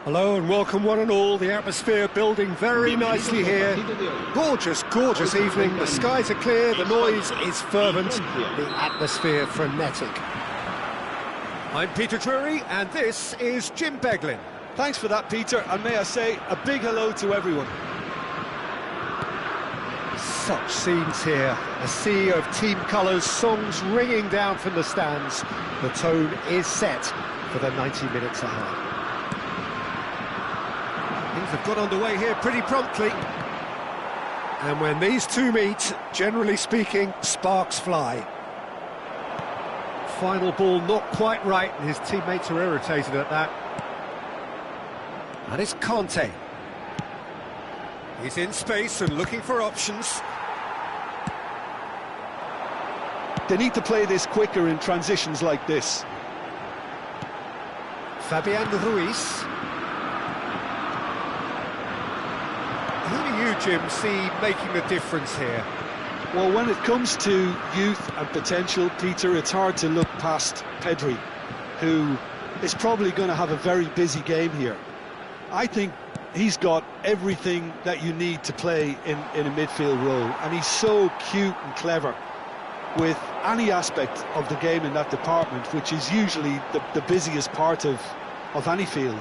Hello and welcome one and all. The atmosphere building very nicely here. Gorgeous, gorgeous evening. The skies are clear, the noise is fervent, the atmosphere frenetic. I'm Peter Drury and this is Jim Beglin. Thanks for that, Peter, and may I say a big hello to everyone. Such scenes here. A sea of team colours, songs ringing down from the stands. The tone is set for the 90 minutes ahead. Things have got underway here pretty promptly. And when these two meet, generally speaking, sparks fly. Final ball not quite right, and his teammates are irritated at that. And it's Conte. He's in space and looking for options. They need to play this quicker in transitions like this. Fabian Ruiz. Who do you, Jim, see making the difference here? Well, when it comes to youth and potential, Peter, it's hard to look past Pedri, who is probably going to have a very busy game here. I think he's got everything that you need to play in a midfield role, and he's so cute and clever with any aspect of the game in that department, which is usually the busiest part of any field.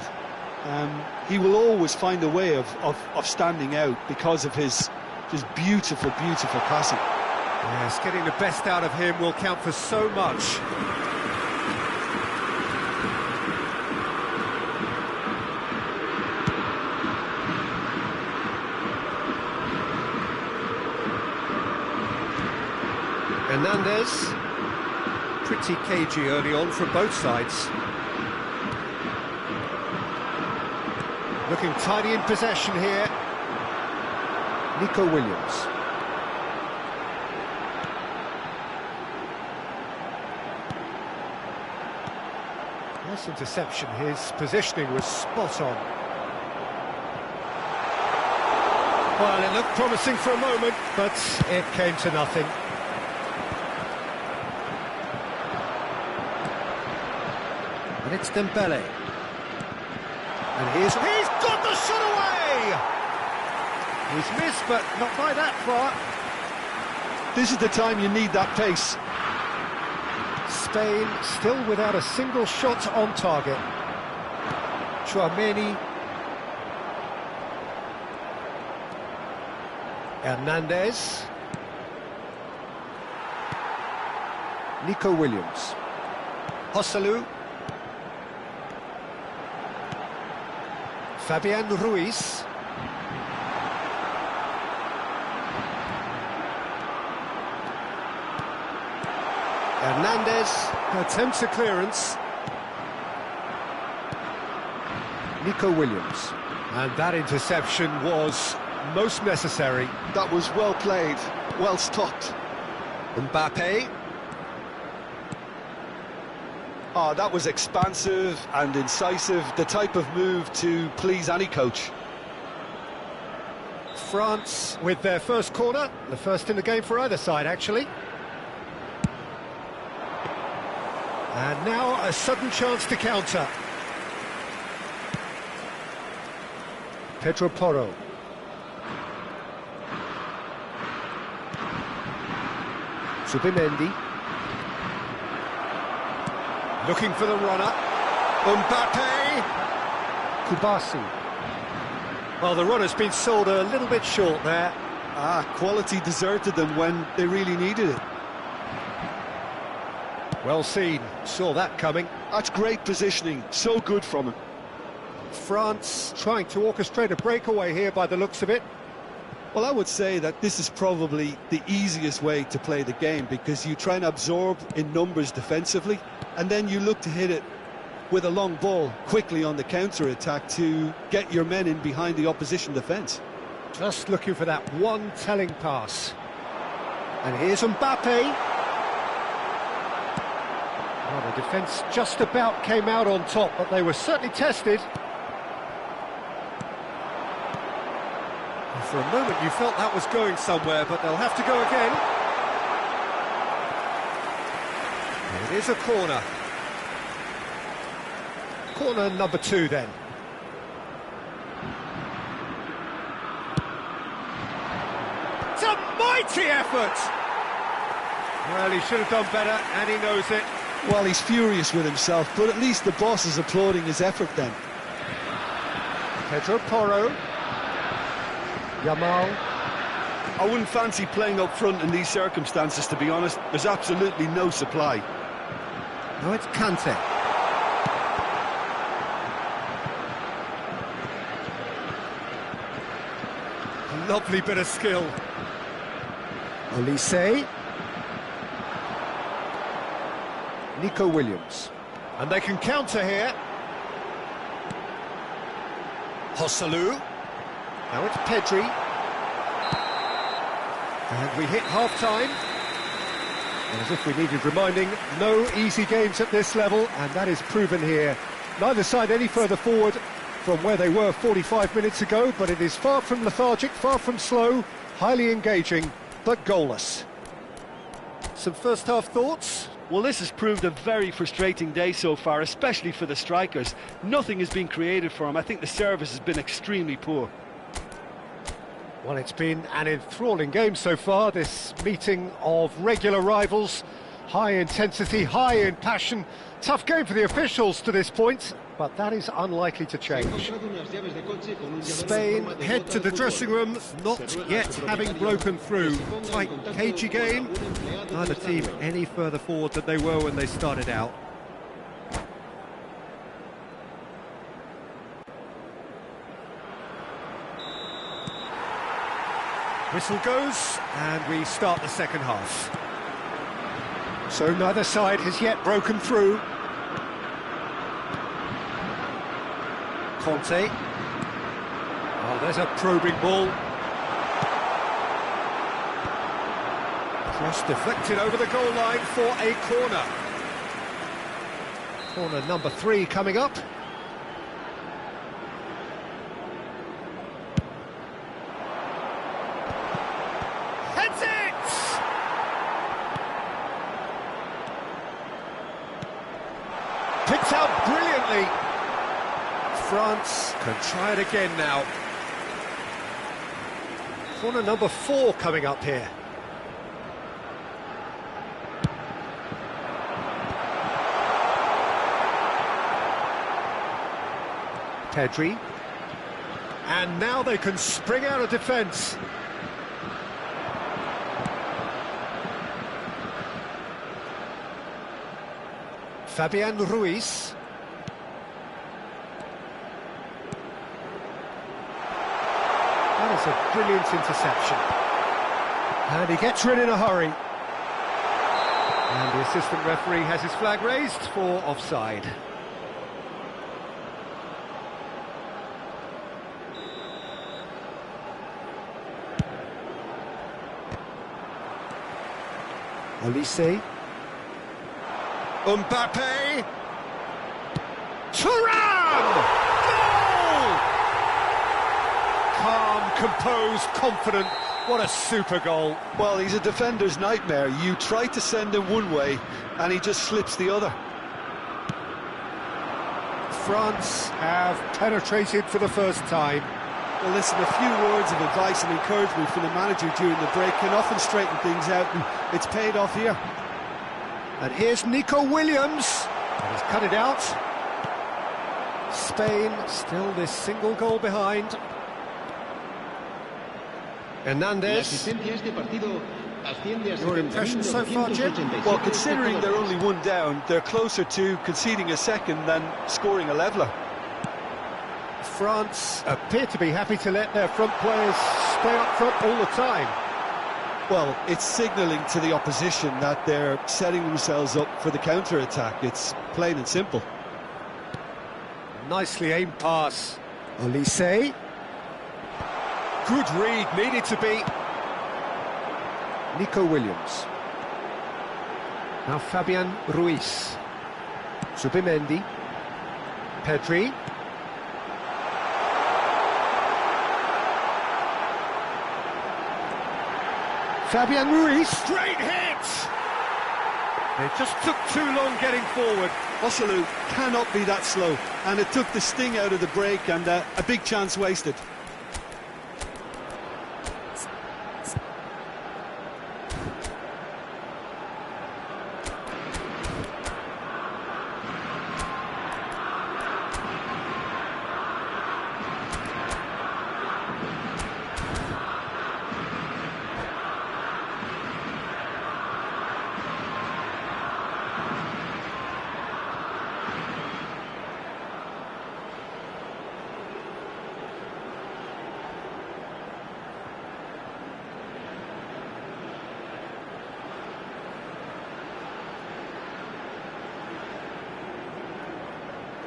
He will always find a way of standing out because of his just beautiful, beautiful passing. Yes, getting the best out of him will count for so much. Hernandez, pretty cagey early on from both sides. Looking tidy in possession here. Nico Williams. Nice interception, his positioning was spot on. Well, it looked promising for a moment, but it came to nothing. And it's Dembele. And he's got the shot away! He's missed, but not by that far. This is the time you need that pace. Spain still without a single shot on target. Tchouaméni. Hernandez. Nico Williams. Joselu. Fabian Ruiz. Hernandez attempts a clearance. Nico Williams. And that interception was most necessary. That was well played, well stopped. Mbappe. Oh, that was expansive and incisive, the type of move to please any coach. France with their first corner, the first in the game for either side, actually. And now a sudden chance to counter. Pedro Porro. Zubimendi. Looking for the runner. Mbappe. Kubasi. Well, the runner's been sold a little bit short there. Quality deserted them when they really needed it. Well seen, saw that coming. That's great positioning, so good from him. France trying to orchestrate a breakaway here by the looks of it. Well, I would say that this is probably the easiest way to play the game, because you try and absorb in numbers defensively, and then you look to hit it with a long ball quickly on the counter-attack to get your men in behind the opposition defence. Just looking for that one telling pass. And here's Mbappe. Well, the defence just about came out on top, but they were certainly tested. For a moment you felt that was going somewhere, but they'll have to go again. It is a corner. Corner number 2 then. mighty effort! Well, he should have done better, and he knows it. Well, he's furious with himself, but at least the boss is applauding his effort then. Pedro Porro. Yamal. I wouldn't fancy playing up front in these circumstances, to be honest. There's absolutely no supply. Now it's Kante. Lovely bit of skill. Olise. Nico Williams. And they can counter here. Joselu. Now it's Pedri. And we hit half-time. And as if we needed reminding, no easy games at this level, and that is proven here. Neither side any further forward from where they were 45 minutes ago, but it is far from lethargic, far from slow, highly engaging, but goalless. Some first-half thoughts? Well, this has proved a very frustrating day so far, especially for the strikers. Nothing has been created for them. I think the service has been extremely poor. Well, it's been an enthralling game so far, this meeting of regular rivals. High intensity, high in passion. Tough game for the officials to this point, but that is unlikely to change. Spain head to the dressing room, not yet having broken through. Tight, cagey game. Neither team any further forward than they were when they started out. Whistle goes, and we start the second half. So neither side has yet broken through. Conte. Oh, there's a probing ball. Cross deflected over the goal line for a corner. Corner number 3 coming up. Heads it! Picked out brilliantly. France can try it again now. Corner number 4 coming up here. Pedri. And now they can spring out of defence. Fabian Ruiz. That is a brilliant interception. And he gets rid in a hurry. And the assistant referee has his flag raised for offside. Olise. Mbappe. Thuram! Goal! Calm, composed, confident. What a super goal. Well, he's a defender's nightmare. You try to send him one way, and he just slips the other. France have penetrated for the first time. Well, listen, a few words of advice and encouragement from the manager during the break can often straighten things out, and it's paid off here. And here's Nico Williams. And he's cut it out. Spain still this single goal behind. Hernandez. Your impressions so far, Jim? Well, considering they're only one down, they're closer to conceding a second than scoring a leveller. France appear to be happy to let their front players stay up front all the time. Well, it's signalling to the opposition that they're setting themselves up for the counter-attack. It's plain and simple. Nicely aimed pass. Olise. Good read, needed to be. Nico Williams. Now Fabian Ruiz. Zubimendi. Pedri. Fabian Ruiz. Straight hit! They just took too long getting forward. Joselu cannot be that slow, and it took the sting out of the break, and a big chance wasted.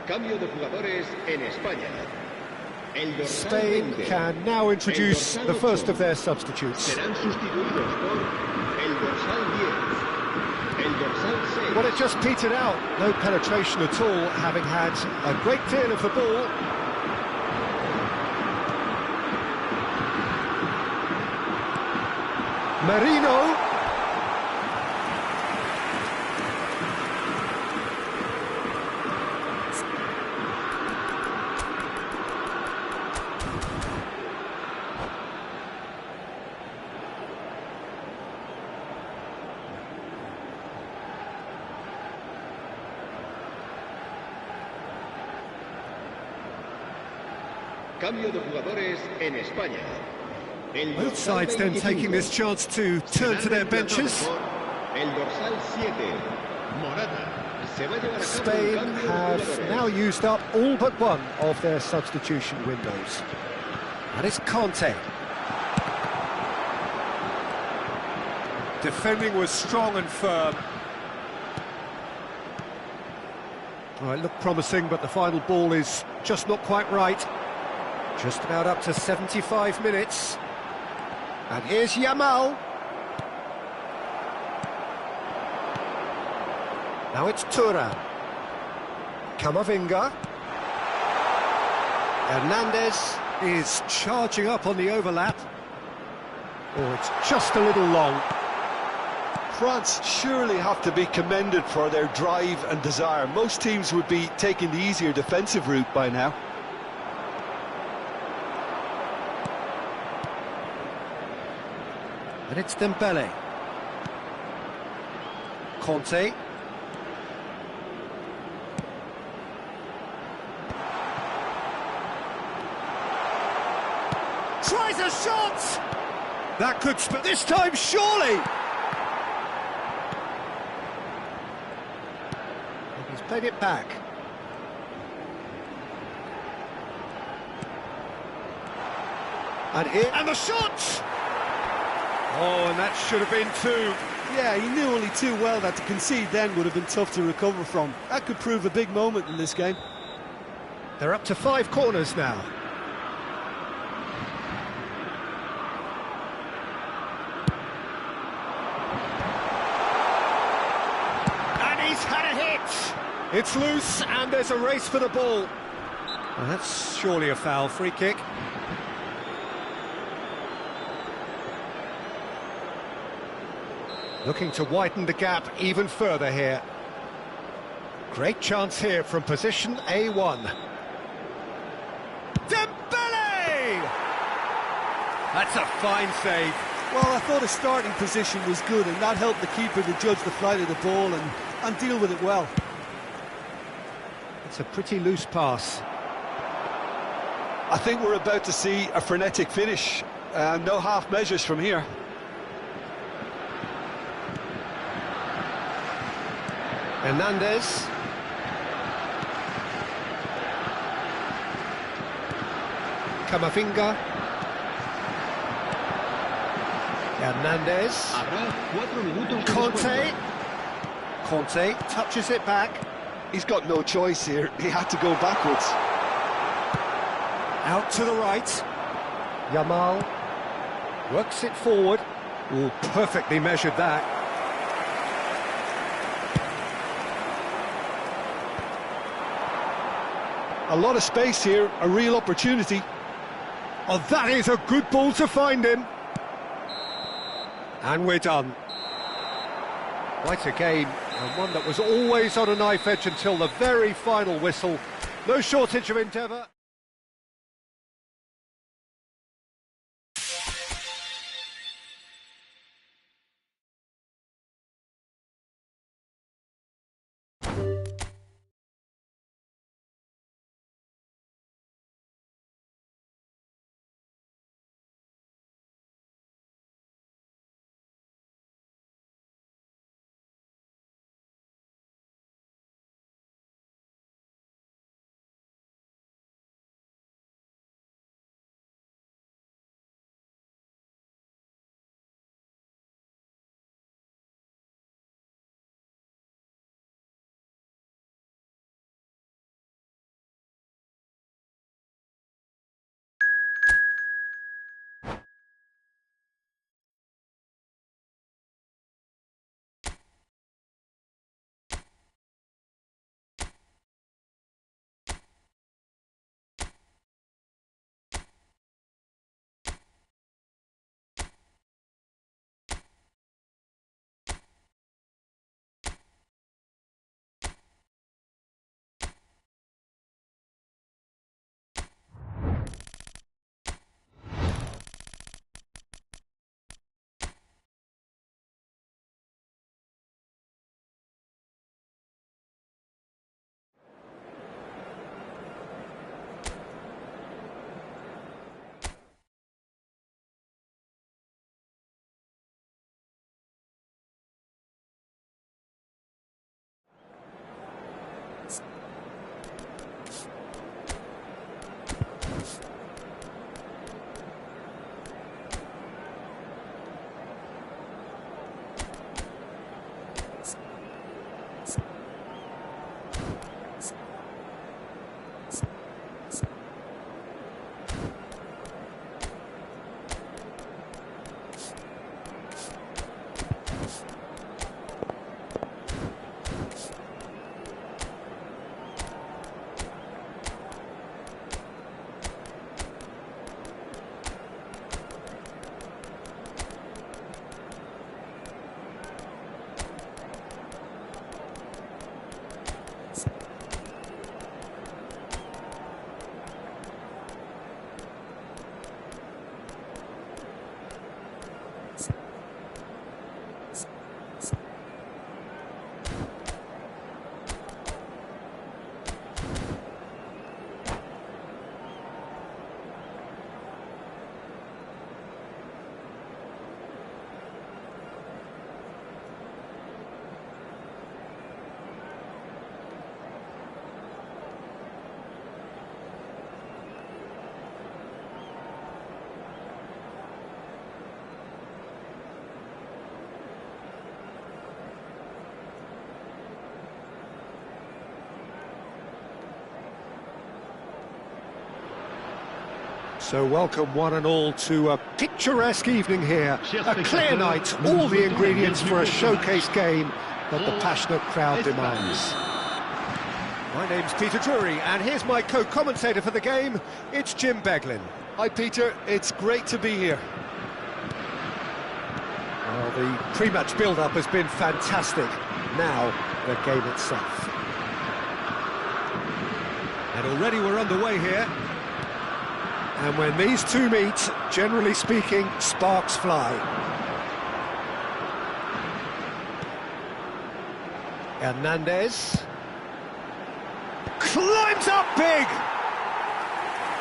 Cambio de jugadores en España. Spain can now introduce the first of their substitutes. Serán sustituidos por el dorsal 10, el dorsal 6. Well, it just petered out. No penetration at all, having had a great deal of the ball. Merino. Cambio de jugadores en España. Both sides then taking this chance to turn to their benches. El dorsal 7, Morata. Spain have now used up all but one of their substitution windows. And it's Conte. Defending was strong and firm. Well, it looked promising, but the final ball is just not quite right. Just about up to 75 minutes. And here's Yamal. Now it's Thuram. Camavinga. Hernandez is charging up on the overlap. Oh, it's just a little long. France surely have to be commended for their drive and desire. Most teams would be taking the easier defensive route by now. And it's Dembele. Conte. Tries a shot! That could split this time, surely! And he's played it back. And here, and the shot! Oh, and that should have been two. Yeah, he knew only too well that to concede then would have been tough to recover from. That could prove a big moment in this game. They're up to 5 corners now. And he's had a hit. It's loose, and there's a race for the ball. And that's surely a foul. Free kick. Looking to widen the gap even further here. Great chance here from position A1. Dembele! That's a fine save. Well, I thought his starting position was good, and that helped the keeper to judge the flight of the ball and deal with it well. It's a pretty loose pass. I think we're about to see a frenetic finish. No half measures from here. Hernandez. Camavinga. Hernandez. Conte. Conte touches it back. He's got no choice here. He had to go backwards. Out to the right. Yamal works it forward. Oh, perfectly measured that. A lot of space here, a real opportunity. Oh, that is a good ball to find him. And we're done. Quite a game, and one that was always on a knife edge until the very final whistle. No shortage of endeavour. So welcome one and all to a picturesque evening here. A clear night, all the ingredients for a showcase game that the passionate crowd demands. My name's Peter Drury, and here's my co-commentator for the game, it's Jim Beglin. Hi Peter, it's great to be here. Well, the pre-match build-up has been fantastic. Now, the game itself. And already we're underway here. And when these two meet, generally speaking, sparks fly. Hernandez climbs up big!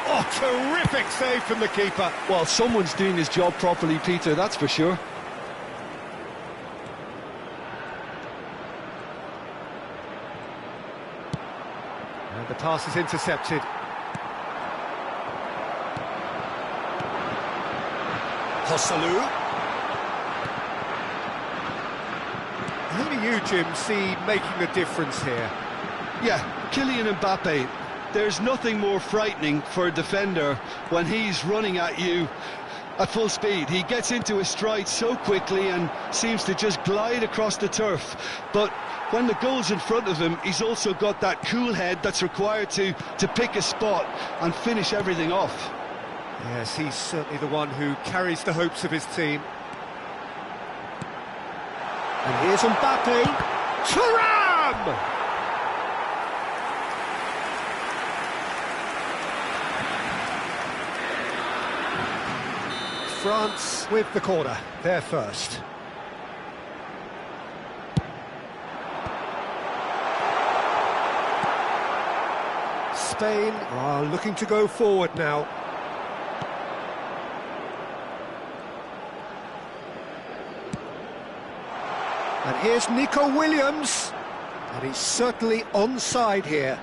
Oh, terrific save from the keeper. Well, someone's doing his job properly, Peter, that's for sure. And the pass is intercepted. Joselu. Who do you, Jim, see making the difference here? Yeah, Kylian Mbappe. There's nothing more frightening for a defender when he's running at you at full speed. He gets into his stride so quickly and seems to just glide across the turf. But when the goal's in front of him, he's also got that cool head that's required to pick a spot and finish everything off. Yes, he's certainly the one who carries the hopes of his team. And here's Mbappe. Thuram! France with the corner, they're first. Spain are looking to go forward now. And here's Nico Williams, and he's certainly onside here.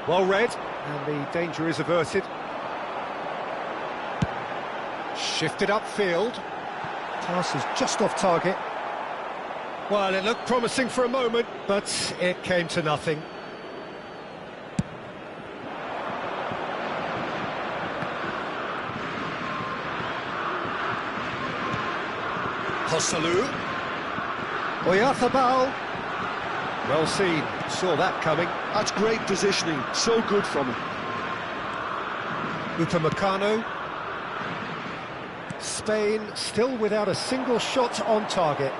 Well read, and the danger is averted. Shifted upfield. Pass is just off target. Well, it looked promising for a moment, but it came to nothing. Joselu. Oyarzabal. Well seen, saw that coming. That's great positioning, so good from him. Upamecano. Spain still without a single shot on target.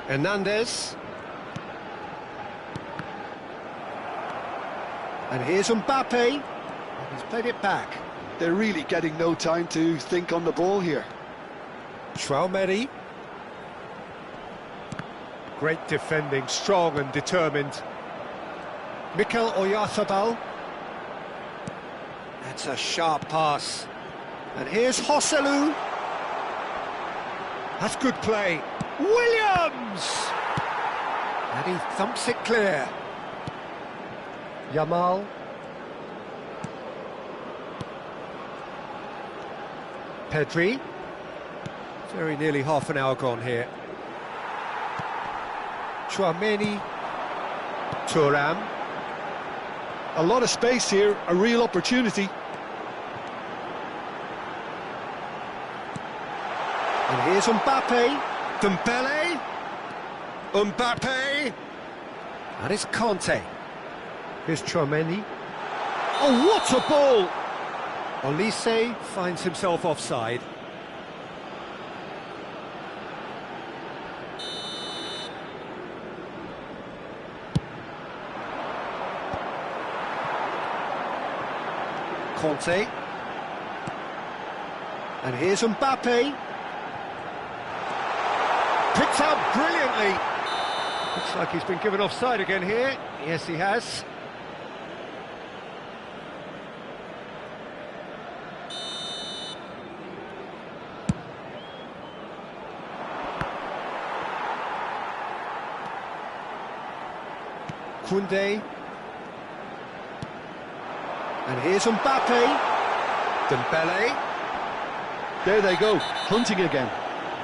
Hernandez. And here's Mbappe. He's played it back. They're really getting no time to think on the ball here. Tchouaméni. Great defending, strong and determined. Mikel Oyarzabal. That's a sharp pass. And here's Joselu. That's good play. Williams! And he thumps it clear. Yamal. Pedri. Very nearly half an hour gone here. Tchouaméni. Thuram. A lot of space here, a real opportunity. And here's Mbappe. Dembele. Mbappe. And it's Kanté. Here's Tchouaméni. Oh, what a ball! Olise finds himself offside. Kanté. And here's Mbappe. Picked up brilliantly. Looks like he's been given offside again here. Yes, he has. Koundé. And here's Mbappe. Dembele. There they go, hunting again.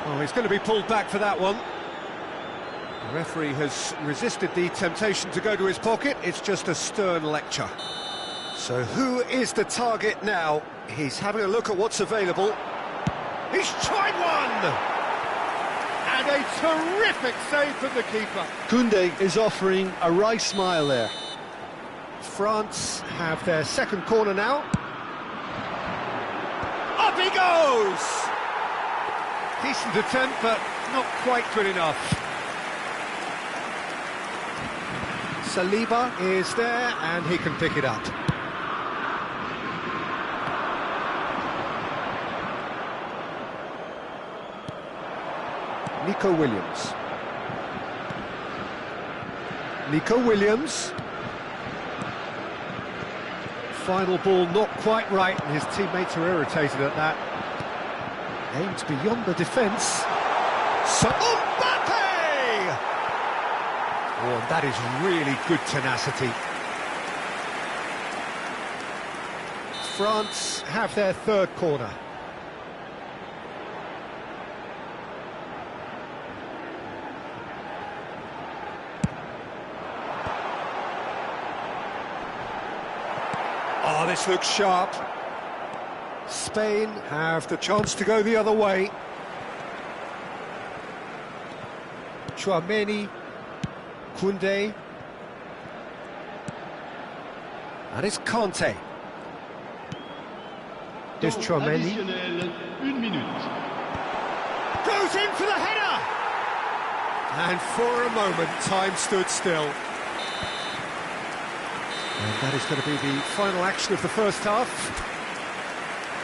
Oh, he's going to be pulled back for that one. The referee has resisted the temptation to go to his pocket. It's just a stern lecture. So who is the target now? He's having a look at what's available. He's tried one! And a terrific save from the keeper. Koundé is offering a wry smile there. France have their second corner now. Up he goes! Decent attempt, but not quite good enough. Saliba is there, and he can pick it up. Nico Williams. Nico Williams. Final ball not quite right, and his teammates are irritated at that. Aimed beyond the defence. So Mbappe! Oh, and that is really good tenacity. France have their third corner. Oh, this looks sharp. Spain have the chance to go the other way. Tchouaméni, Koundé, and it's Kanté. Here's Tchouaméni. Goes in for the header! And for a moment, time stood still. And that is going to be the final action of the first half.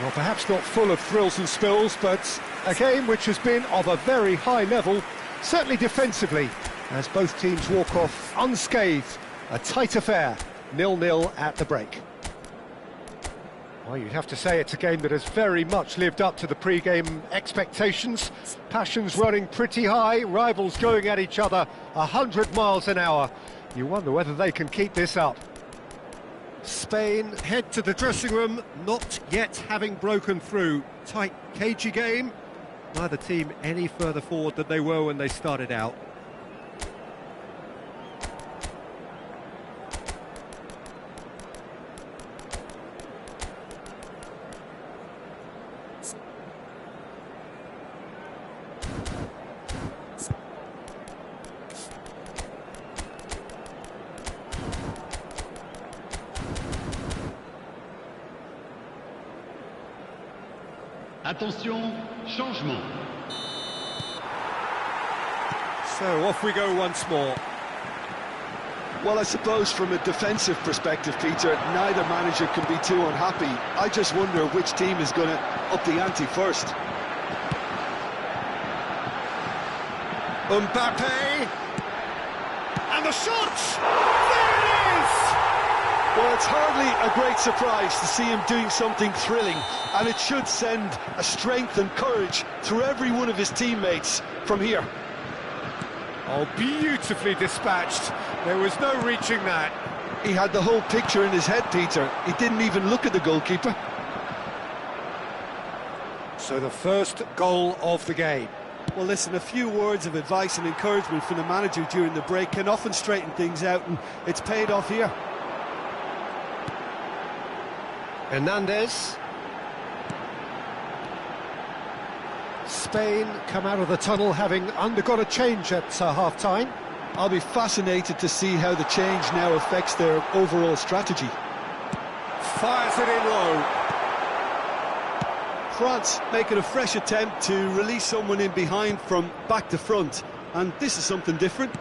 Well, perhaps not full of thrills and spills, but a game which has been of a very high level, certainly defensively, as both teams walk off unscathed. A tight affair, 0-0 at the break. Well, you'd have to say it's a game that has very much lived up to the pre-game expectations. Passions running pretty high, rivals going at each other 100 miles an hour. You wonder whether they can keep this up. Spain head to the dressing room, not yet having broken through. Tight, cagey game. Neither team any further forward than they were when they started out. Attention, changement. So off we go once more. Well, I suppose from a defensive perspective, Peter, neither manager can be too unhappy. I just wonder which team is going to up the ante first. Mbappe! And the shot! There it is! Well, it's hardly a great surprise to see him doing something thrilling, and it should send a strength and courage through every one of his teammates from here. Oh, beautifully dispatched. There was no reaching that. He had the whole picture in his head, Peter. He didn't even look at the goalkeeper. So the first goal of the game. Well, listen, a few words of advice and encouragement from the manager during the break can often straighten things out, and it's paid off here. Hernandez. Spain come out of the tunnel having undergone a change at half-time. I'll be fascinated to see how the change now affects their overall strategy. Fires it in low. France making a fresh attempt to release someone in behind from back to front, and this is something different.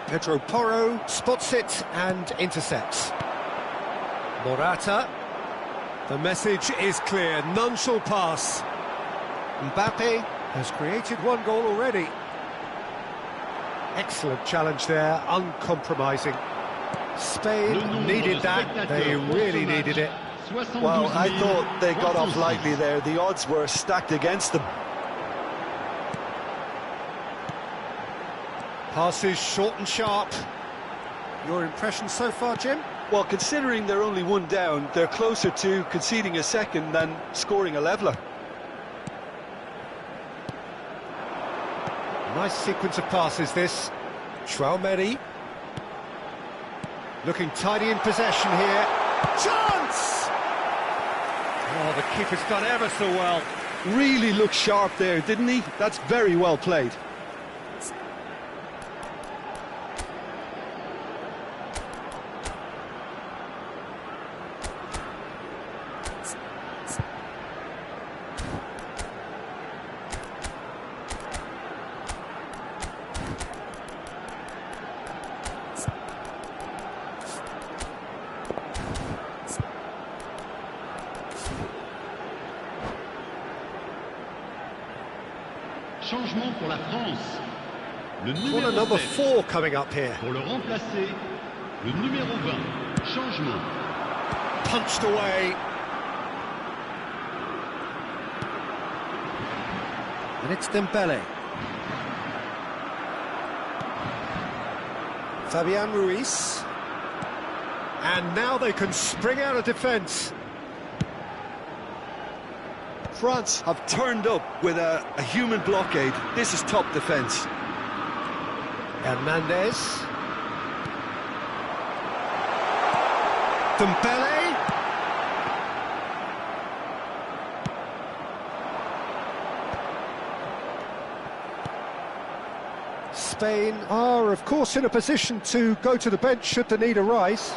Pedro Porro spots it and intercepts. Morata. The message is clear, none shall pass. Mbappe has created one goal already. Excellent challenge there, uncompromising. Spain needed that, they really needed it. Well, I thought they got off lightly there. The odds were stacked against them. Passes short and sharp. Your impression so far, Jim? Well, considering they're only one down, they're closer to conceding a second than scoring a leveller. Nice sequence of passes, this. Traoré. Looking tidy in possession here. Chance! Oh, the keeper's done ever so well. Really looked sharp there, didn't he? That's very well played. Changement pour la France. Le What a numéro number 7. 4 coming up here. Pour le remplacer, le numéro 20. Changement. Punched away. And it's Dembele. Fabian Ruiz. And now they can spring out of defence. France have turned up with a human blockade. This is top defence. Hernandez. Dembele. Spain are, of course, in a position to go to the bench should the need arise.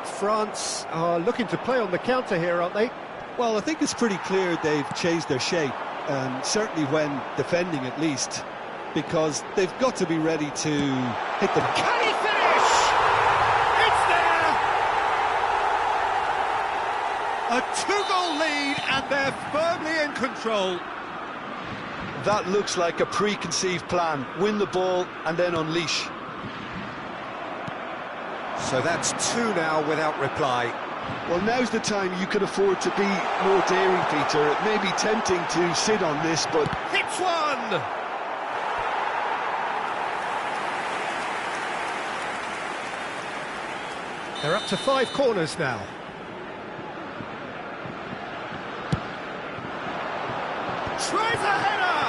France are looking to play on the counter here, aren't they? Well, I think it's pretty clear they've changed their shape, certainly when defending at least, because they've got to be ready to hit them. Can he finish? It's there! A 2-goal lead and they're firmly in control. That looks like a preconceived plan. Win the ball and then unleash. So that's 2 now without reply. Well, now's the time you can afford to be more daring, Peter. It may be tempting to sit on this, but... Hits one! They're up to 5 corners now. Tries a header!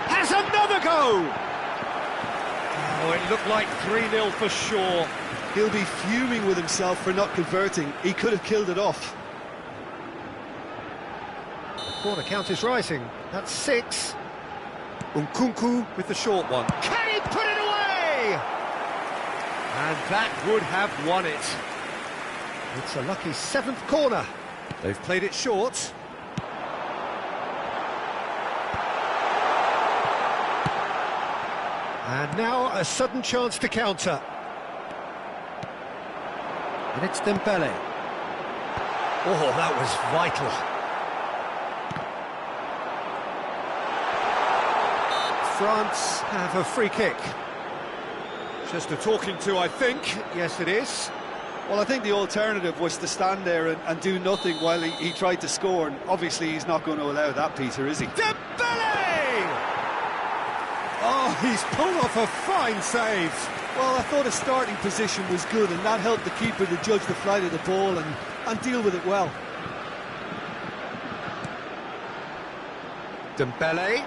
Has another go! Oh, it looked like 3-0 for sure. He'll be fuming with himself for not converting. He could have killed it off. The corner count is rising. That's 6. Nkunku with the short one. Can he put it away? And that would have won it. It's a lucky 7th corner. They've played it short. And now a sudden chance to counter. And it's Dembele. Oh, that was vital. France have a free kick. Just a talking to, I think. Yes, it is. Well, I think the alternative was to stand there and do nothing while he tried to score, and obviously he's not going to allow that, Peter, is he? Dembele! Oh, he's pulled off a fine save. Well, I thought his starting position was good, and that helped the keeper to judge the flight of the ball and deal with it well. Dembele.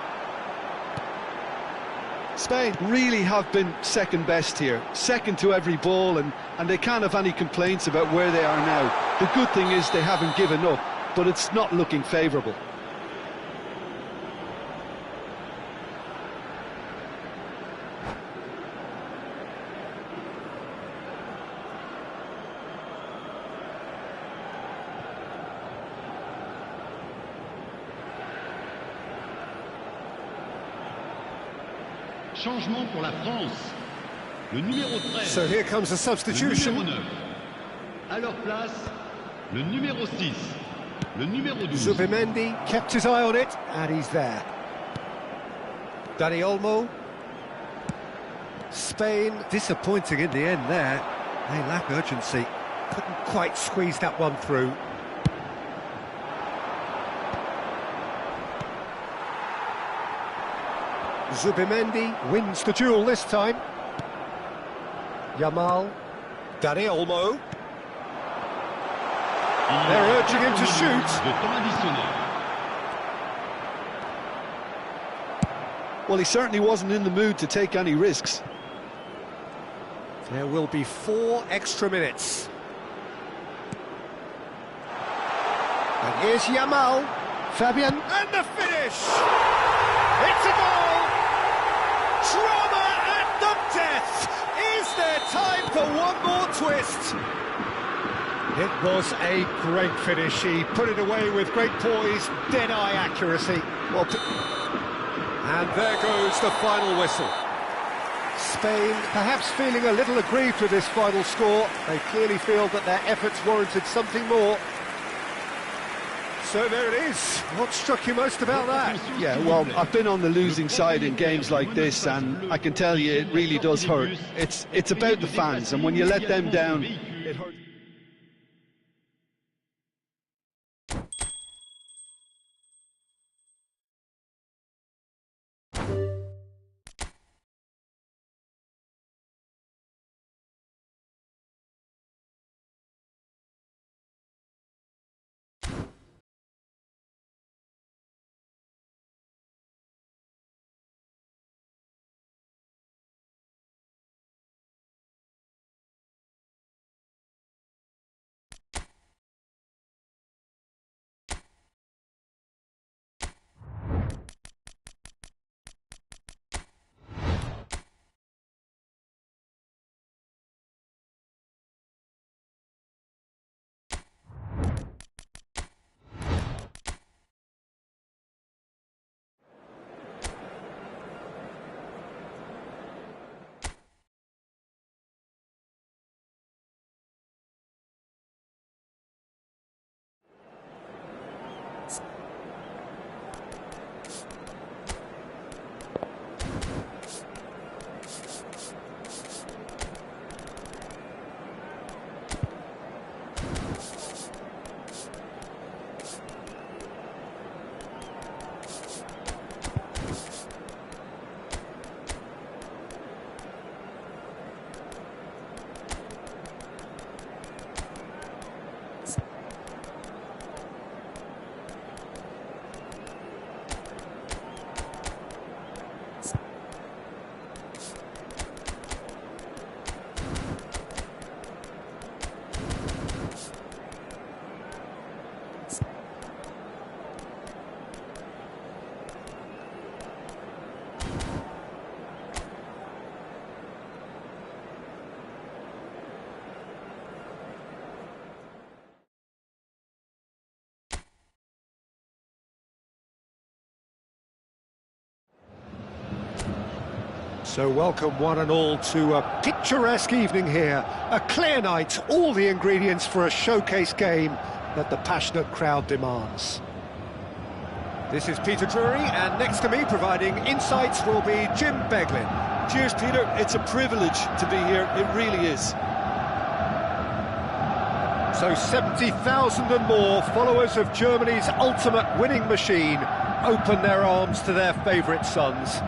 Spain really have been second best here, second to every ball, and they can't have any complaints about where they are now. The good thing is they haven't given up, but it's not looking favourable. Changement pour la France. Le numéro 13. So here comes a Le substitution. numéro 9. À leur place, le numéro 6. Le numéro 12. Zubimendi kept his eye on it, and he's there. Dani Olmo. Spain disappointing in the end there. They lack urgency. Couldn't quite squeeze that one through. Zubimendi wins the duel this time. Yamal. Dani Olmo. They're urging him to shoot. De temps additionnel. Well, he certainly wasn't in the mood to take any risks. There will be 4 extra minutes. And here's Yamal. Fabian. And the finish! It's a goal! Drama at the death! Is there time for one more twist? It was a great finish. He put it away with great poise, dead-eye accuracy. Well, and there goes the final whistle. Spain perhaps feeling a little aggrieved with this final score. They clearly feel that their efforts warranted something more. So there it is. What struck you most about that? Yeah, well, I've been on the losing side in games like this, and I can tell you it really does hurt. It's about the fans, and when you let them down, it hurts. So welcome one and all to a picturesque evening here. A clear night, all the ingredients for a showcase game that the passionate crowd demands. This is Peter Drury, and next to me providing insights will be Jim Beglin. Cheers, Peter. It's a privilege to be here. It really is. So 70,000 and more followers of Germany's ultimate winning machine open their arms to their favourite sons.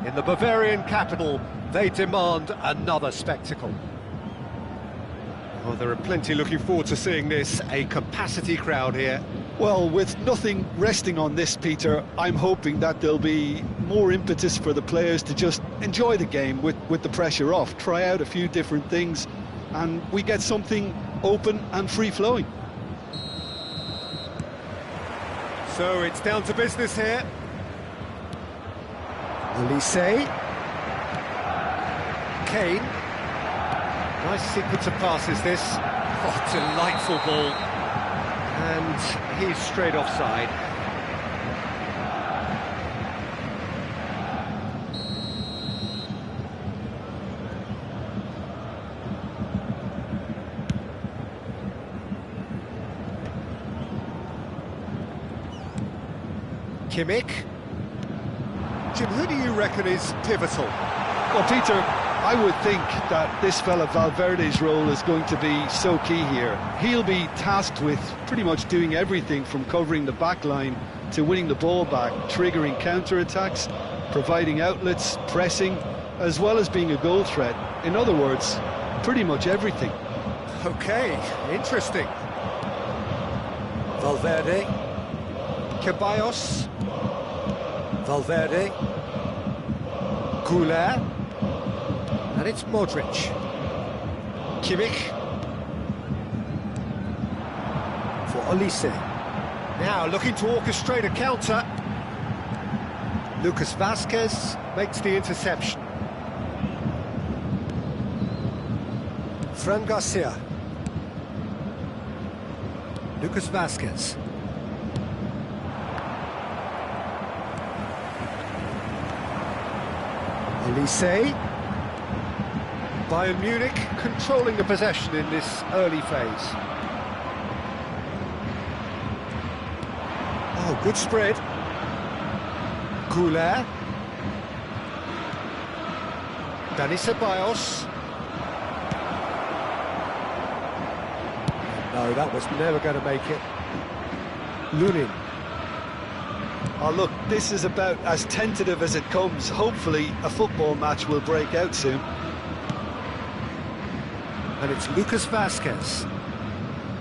In the Bavarian capital, they demand another spectacle. Well, there are plenty looking forward to seeing this, a capacity crowd here. Well, with nothing resting on this, Peter, I'm hoping that there'll be more impetus for the players to just enjoy the game with the pressure off, try out a few different things, and we get something open and free-flowing. So it's down to business here. Olise. Kane. Nice sequence of passes this. Oh, delightful ball. And he's straight offside. Kimmich. Jim, who do you reckon is pivotal? Well, Peter, I would think that this fella Valverde's role is going to be so key here. He'll be tasked with pretty much doing everything from covering the back line to winning the ball back, triggering counter-attacks, providing outlets, pressing, as well as being a goal threat. In other words, pretty much everything. Okay, interesting. Valverde. Ceballos. Valverde. Goulet. And it's Modric. Kimmich. For Olise. Now looking to orchestrate a counter. Lucas Vazquez makes the interception. Fran Garcia. Lucas Vazquez. Olise. Bayern Munich controlling the possession in this early phase. Oh, good spread. Goulet. Dani Ceballos. No, that was never going to make it. Lunin. Oh, look, this is about as tentative as it comes. Hopefully, a football match will break out soon. And it's Lucas Vazquez.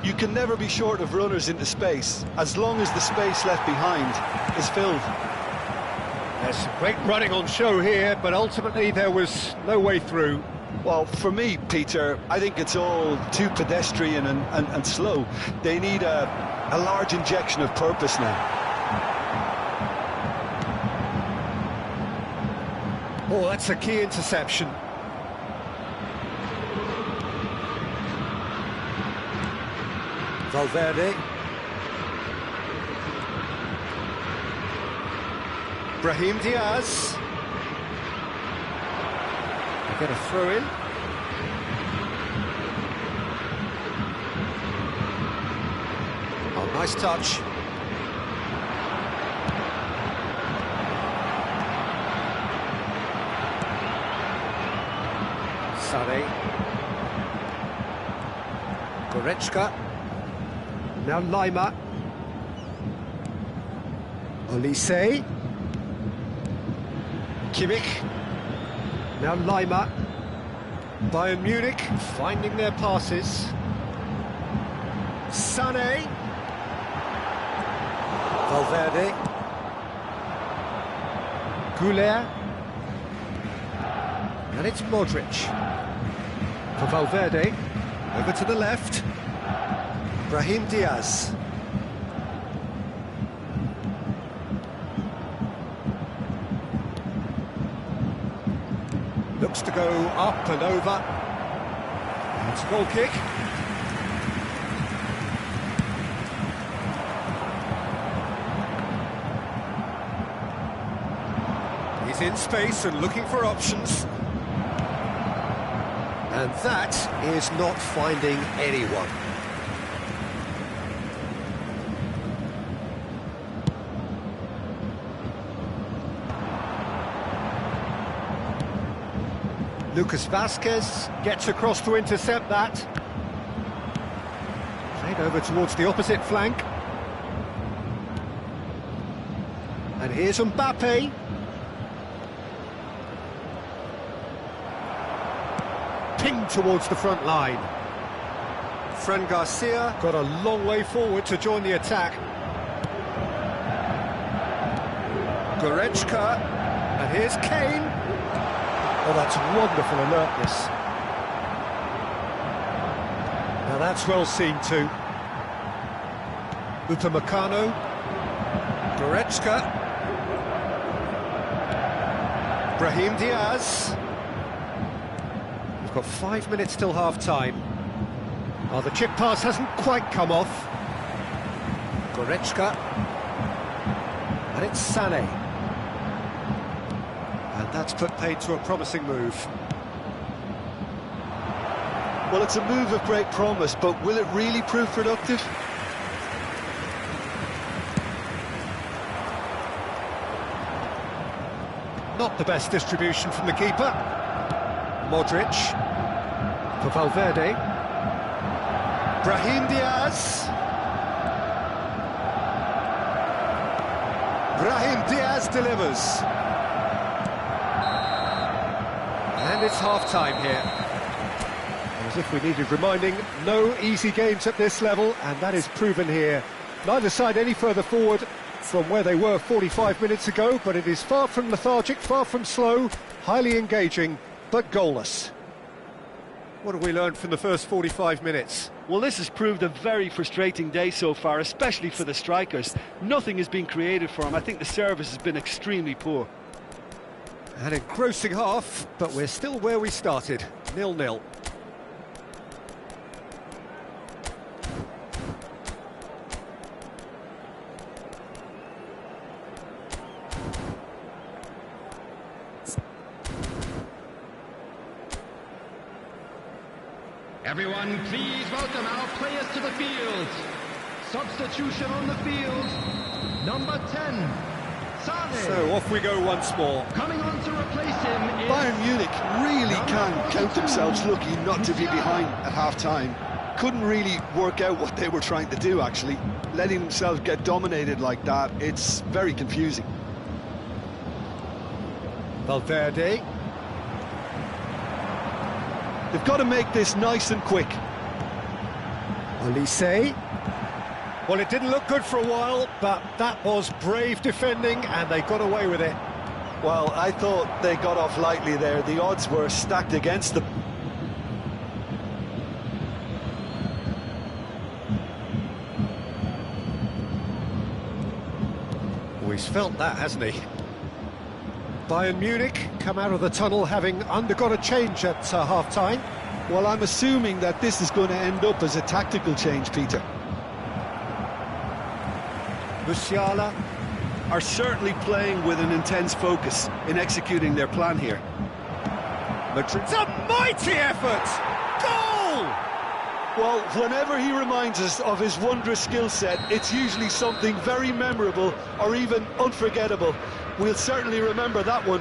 You can never be short of runners into space, as long as the space left behind is filled. There's some great running on show here, but ultimately there was no way through. Well, for me, Peter, I think it's all too pedestrian and slow. They need a large injection of purpose now. Oh, that's a key interception. Valverde. Brahim Diaz. They get a throw in. Oh, nice touch. Sane. Goretzka. Now Lima. Olise. Kimmich. Now Lima. Bayern Munich finding their passes. Sane. Valverde. Goulet. And it's Modric. For Valverde. Over to the left. Brahim Diaz. Looks to go up and over. It's a goal kick. He's in space and looking for options. And that is not finding anyone. Lucas Vazquez gets across to intercept that. Played over towards the opposite flank. And here's Mbappe. Pinged towards the front line. Fran Garcia got a long way forward to join the attack. Goretzka. And here's Kane. Oh, that's wonderful alertness. Now that's well seen too. Upamecano. Goretzka. Brahim Diaz. We've got 5 minutes till half-time. Oh, the chip pass hasn't quite come off. Goretzka. And it's Sane. And that's put paid to a promising move. Well, it's a move of great promise, but will it really prove productive? Not the best distribution from the keeper. Modric. For Valverde. Brahim Diaz. Brahim Diaz delivers. And it's half-time here. As if we needed reminding, no easy games at this level, and that is proven here. Neither side any further forward from where they were 45 minutes ago, but it is far from lethargic, far from slow, highly engaging, but goalless. What have we learned from the first 45 minutes? Well, this has proved a very frustrating day so far, especially for the strikers. Nothing has been created for them. I think the service has been extremely poor. An engrossing half, but we're still where we started, 0-0. Everyone, please welcome our players to the field. Substitution on the field. Number 10, Sane. So off we go once more. Coming on to replace him is... Bayern Munich really can count themselves lucky not to be behind at half-time. Couldn't really work out what they were trying to do, actually. Letting themselves get dominated like that, it's very confusing. Valverde. They've got to make this nice and quick. Olise. Well, it didn't look good for a while, but that was brave defending, and they got away with it. Well, I thought they got off lightly there. The odds were stacked against them. Oh, he's felt that, hasn't he? Bayern Munich come out of the tunnel having undergone a change at half-time. Well, I'm assuming that this is going to end up as a tactical change, Peter. Musiala. Are certainly playing with an intense focus in executing their plan here. Madrid's a mighty effort! Goal! Well, whenever he reminds us of his wondrous skill set, it's usually something very memorable or even unforgettable. We'll certainly remember that one.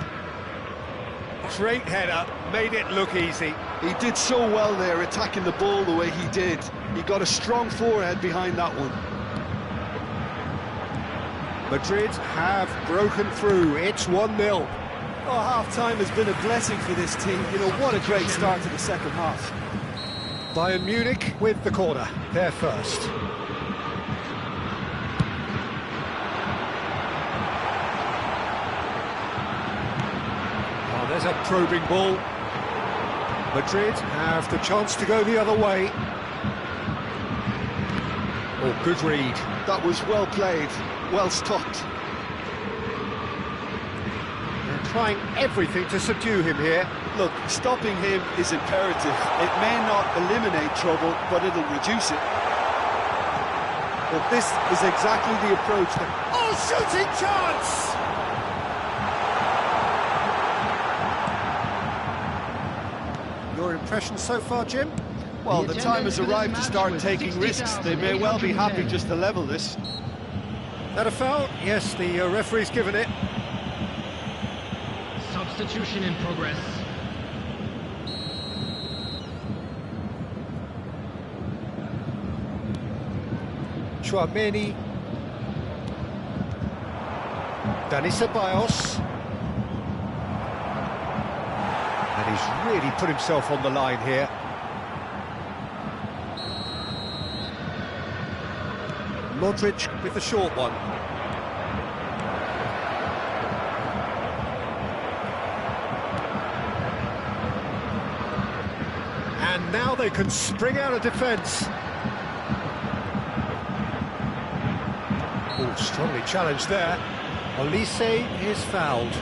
Great header, made it look easy. He did so well there, attacking the ball the way he did. He got a strong forehead behind that one. Madrid have broken through, it's 1-0. Oh, half-time has been a blessing for this team. You know, what a great start to the second half. Bayern Munich with the corner, they're first. Oh, there's a probing ball. Madrid have the chance to go the other way. Oh, good read. That was well played, well stopped. They're trying everything to subdue him here. Look, stopping him is imperative. It may not eliminate trouble, but it'll reduce it. But this is exactly the approach that... Oh, shooting chance! Your impression so far, Jim? Well, the time has arrived to start taking risks. They may well be happy just to level this. That a foul? Yes, the referee's given it. Substitution in progress. Tchouaméni. Dani Ceballos. And he's really put himself on the line here. Modric with the short one. And now they can spring out of defence. Oh, strongly challenged there. Olise is fouled.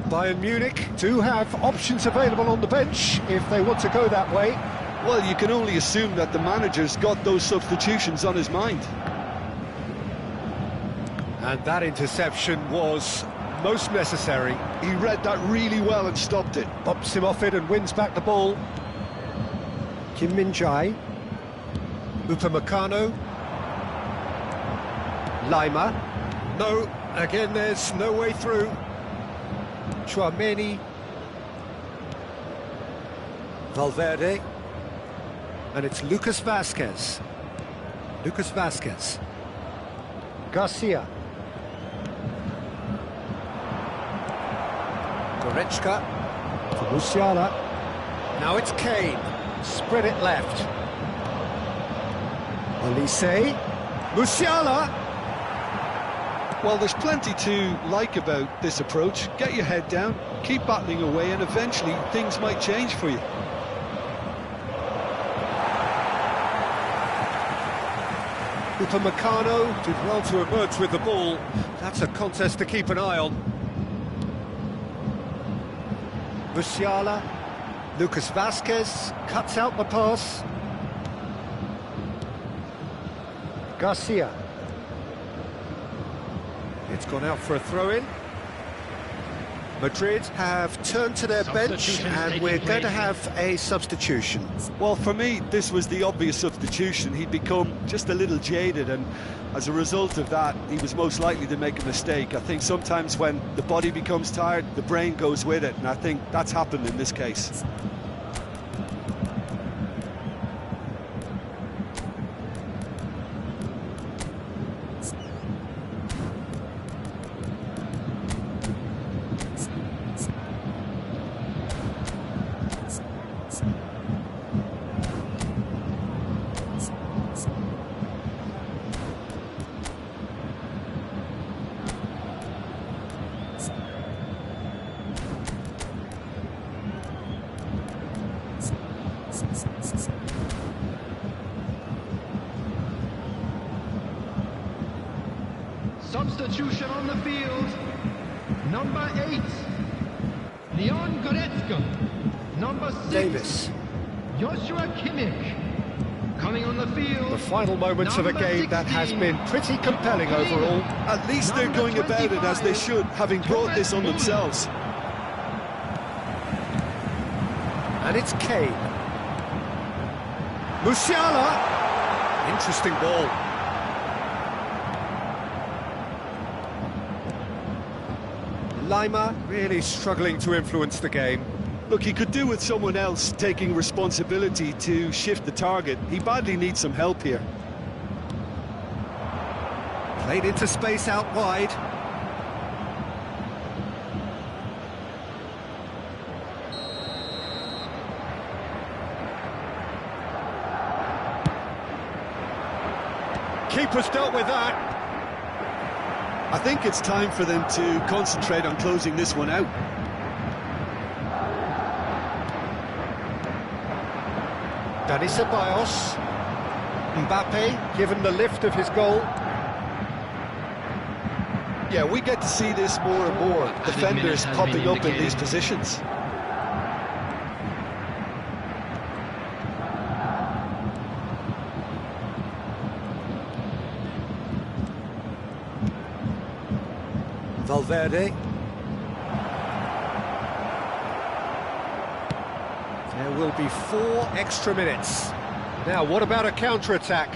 Bayern Munich do have options available on the bench if they want to go that way. Well, you can only assume that the manager's got those substitutions on his mind. And that interception was most necessary. He read that really well and stopped it. Bops him off it and wins back the ball. Kim Min-jae. Upamecano. Lima. No, again there's no way through. Tchouaméni. Valverde. And it's Lucas Vázquez. Lucas Vázquez. Garcia. Goretzka to Musiala. Now it's Kane. Spread it left. Olise. Musiala. Well, there's plenty to like about this approach. Get your head down, keep battling away, and eventually things might change for you. Upamecano did well to emerge with the ball. That's a contest to keep an eye on. Musiala. Lucas Vazquez cuts out the pass. Garcia. It's gone out for a throw-in. Madrid have turned to their bench and we're going to have a substitution. Well, for me, this was the obvious substitution. He'd become just a little jaded, and as a result of that, he was most likely to make a mistake. I think sometimes when the body becomes tired, the brain goes with it, and I think that's happened in this case. Substitution on the field. Number 8, Leon Goretzka. Number 6, Davis. Joshua Kimmich. Coming on the field. The final moments of a game that has been pretty compelling overall. At least they're going about it as they should, having brought this on themselves. And it's Kane. Musiala. Interesting ball. Lima really struggling to influence the game. Look, he could do with someone else taking responsibility to shift the target. He badly needs some help here. Played into space out wide. Keeper's dealt with that. I think it's time for them to concentrate on closing this one out. Dani Ceballos. Mbappe given the lift of his goal. Yeah, we get to see this more and more. Defenders popping up in these positions. Valverde. There will be 4 extra minutes. Now, what about a counter-attack?